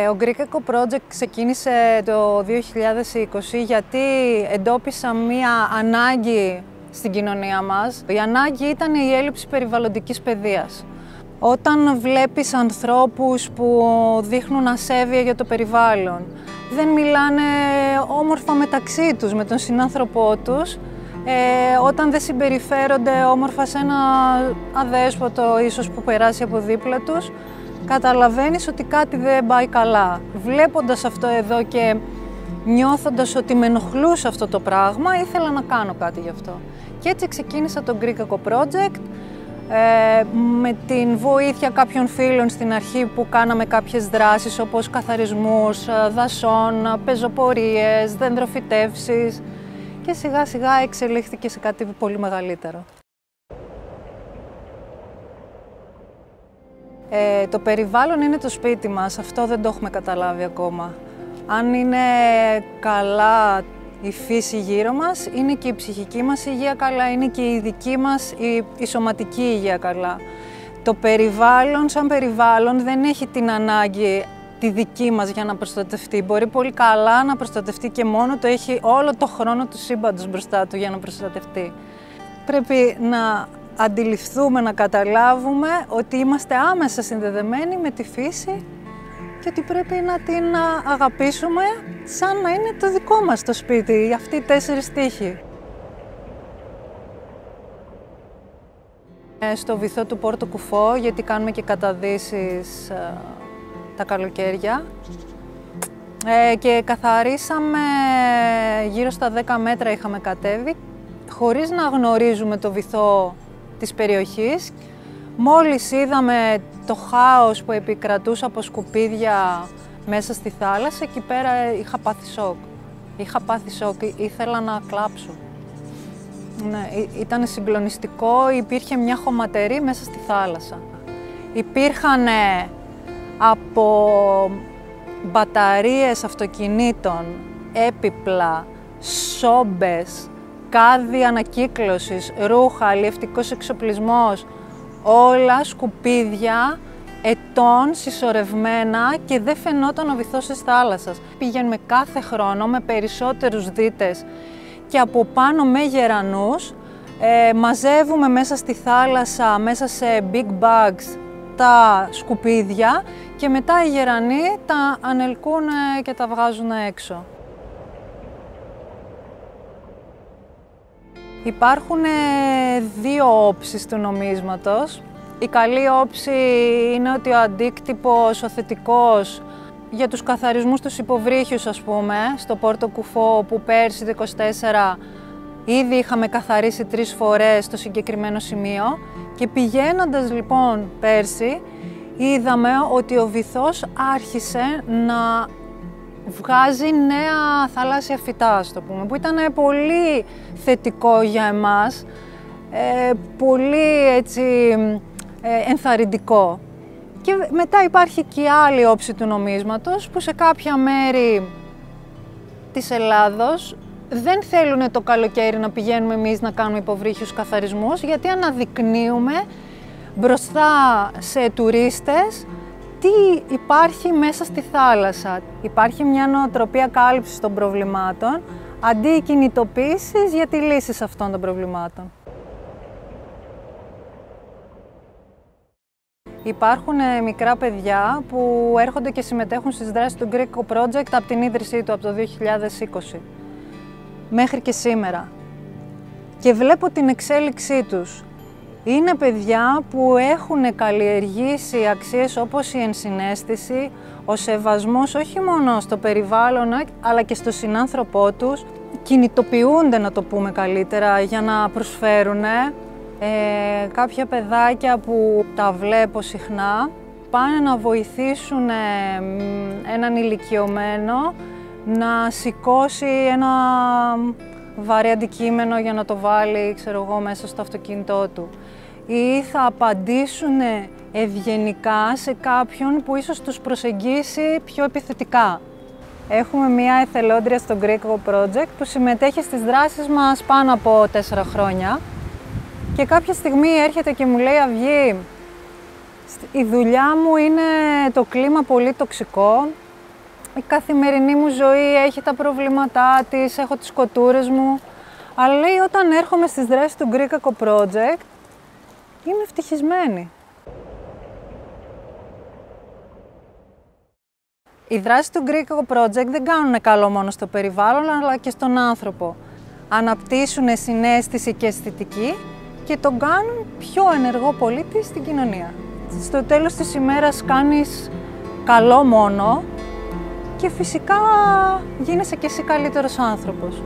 Ο Greek Eco Project ξεκίνησε το 2020 γιατί εντόπισα μία ανάγκη στην κοινωνία μας. Η ανάγκη ήταν η έλλειψη περιβαλλοντικής παιδείας. Όταν βλέπεις ανθρώπους που δείχνουν ασέβεια για το περιβάλλον, δεν μιλάνε όμορφα μεταξύ τους, με τον συνάνθρωπό τους, όταν δεν συμπεριφέρονται όμορφα σε ένα αδέσποτο ίσως που περάσει από δίπλα τους, καταλαβαίνεις ότι κάτι δεν πάει καλά. Βλέποντας αυτό εδώ και νιώθοντας ότι με ενοχλούσε αυτό το πράγμα, ήθελα να κάνω κάτι γι' αυτό. Και έτσι ξεκίνησα το Greek Eco Project, με την βοήθεια κάποιων φίλων στην αρχή που κάναμε κάποιες δράσεις όπως καθαρισμούς δασών, πεζοπορίες, δεντροφυτεύσεις και σιγά σιγά εξελίχθηκε σε κάτι πολύ μεγαλύτερο. Το περιβάλλον είναι το σπίτι μας, αυτό δεν το έχουμε καταλάβει ακόμα. Αν είναι καλά η φύση γύρω μας, είναι και η ψυχική μας υγεία καλά, είναι και η δική μας η σωματική υγεία καλά. Το περιβάλλον σαν περιβάλλον δεν έχει την ανάγκη τη δική μας για να προστατευτεί. Μπορεί πολύ καλά να προστατευτεί και μόνο το έχει όλο το χρόνο του σύμπαντος μπροστά του για να προστατευτεί. Πρέπει να αντιληφθούμε, να καταλάβουμε ότι είμαστε άμεσα συνδεδεμένοι με τη φύση και ότι πρέπει να την αγαπήσουμε σαν να είναι το δικό μας το σπίτι, αυτοί οι 4 τοίχοι. Στο βυθό του Πόρτο Κουφό, γιατί κάνουμε και καταδύσεις τα καλοκαίρια, και καθαρίσαμε γύρω στα 10 μέτρα είχαμε κατέβει, χωρίς να γνωρίζουμε το βυθό της περιοχής. Μόλις είδαμε το χάος που επικρατούσε από σκουπίδια μέσα στη θάλασσα, εκεί πέρα είχα πάθει σοκ. Ήθελα να κλάψω. Ναι, ήταν συγκλονιστικό, υπήρχε μια χωματερή μέσα στη θάλασσα. Υπήρχαν από μπαταρίες αυτοκινήτων, έπιπλα, σόμπες, κάδοι ανακύκλωσης, ρούχα, αλλιευτικός εξοπλισμός, όλα σκουπίδια ετών συσσωρευμένα και δεν φαινόταν ο βυθός της θάλασσας. Πηγαίνουμε κάθε χρόνο με περισσότερους δίτες και από πάνω με γερανούς, μαζεύουμε μέσα στη θάλασσα, μέσα σε big bags, τα σκουπίδια και μετά οι γερανοί τα ανελκούν και τα βγάζουν έξω. Υπάρχουν 2 όψεις του νομίσματος. Η καλή όψη είναι ότι ο αντίκτυπος, ο θετικός, για τους καθαρισμούς τους υποβρύχιους, ας πούμε, στο Πόρτο Κουφό, που πέρσι το 24 ήδη είχαμε καθαρίσει 3 φορές το συγκεκριμένο σημείο και πηγαίνοντας λοιπόν πέρσι, είδαμε ότι ο βυθός άρχισε να βγάζει νέα θαλάσσια φυτά, ας το πούμε, που ήταν πολύ θετικό για εμάς, πολύ έτσι ενθαρρυντικό. Και μετά υπάρχει και η άλλη όψη του νομίσματος, που σε κάποια μέρη της Ελλάδος δεν θέλουν το καλοκαίρι να πηγαίνουμε εμείς να κάνουμε υποβρύχιους καθαρισμούς, γιατί αναδεικνύουμε μπροστά σε τουρίστες τι υπάρχει μέσα στη θάλασσα. Υπάρχει μια νοοτροπία κάλυψης των προβλημάτων, αντί κινητοποίησης για τη λύση αυτών των προβλημάτων. Υπάρχουν μικρά παιδιά που έρχονται και συμμετέχουν στις δράσεις του Greek Eco Project από την ίδρυσή του, από το 2020, μέχρι και σήμερα. Και βλέπω την εξέλιξή τους. Είναι παιδιά που έχουν καλλιεργήσει αξίες όπως η ενσυναίσθηση, ο σεβασμός όχι μόνο στο περιβάλλον αλλά και στο συνάνθρωπό τους. Κινητοποιούνται, να το πούμε καλύτερα, για να προσφέρουν. Κάποια παιδάκια που τα βλέπω συχνά πάνε να βοηθήσουν έναν ηλικιωμένο να σηκώσει ένα βαρύ αντικείμενο για να το βάλει, ξέρω εγώ, μέσα στο αυτοκίνητό του. Ή θα απαντήσουν ευγενικά σε κάποιον που ίσως τους προσεγγίσει πιο επιθετικά. Έχουμε μία εθελόντρια στο Greek Eco Project που συμμετέχει στις δράσεις μας πάνω από 4 χρόνια και κάποια στιγμή έρχεται και μου λέει: Αυγή, Η δουλειά μου είναι το κλίμα πολύ τοξικό. Η καθημερινή μου ζωή έχει τα προβλήματά της, έχω τις κοτούρες μου. Αλλά λέει, όταν έρχομαι στις δράσεις του Greek Eco Project, είμαι ευτυχισμένη. Οι δράσεις του Greek Eco Project δεν κάνουν καλό μόνο στο περιβάλλον, αλλά και στον άνθρωπο. Αναπτύσσουν συναίσθηση και αισθητική και τον κάνουν πιο ενεργό πολίτη στην κοινωνία. Στο τέλος της ημέρας κάνεις καλό μόνο και φυσικά γίνεσαι και εσύ καλύτερος άνθρωπος.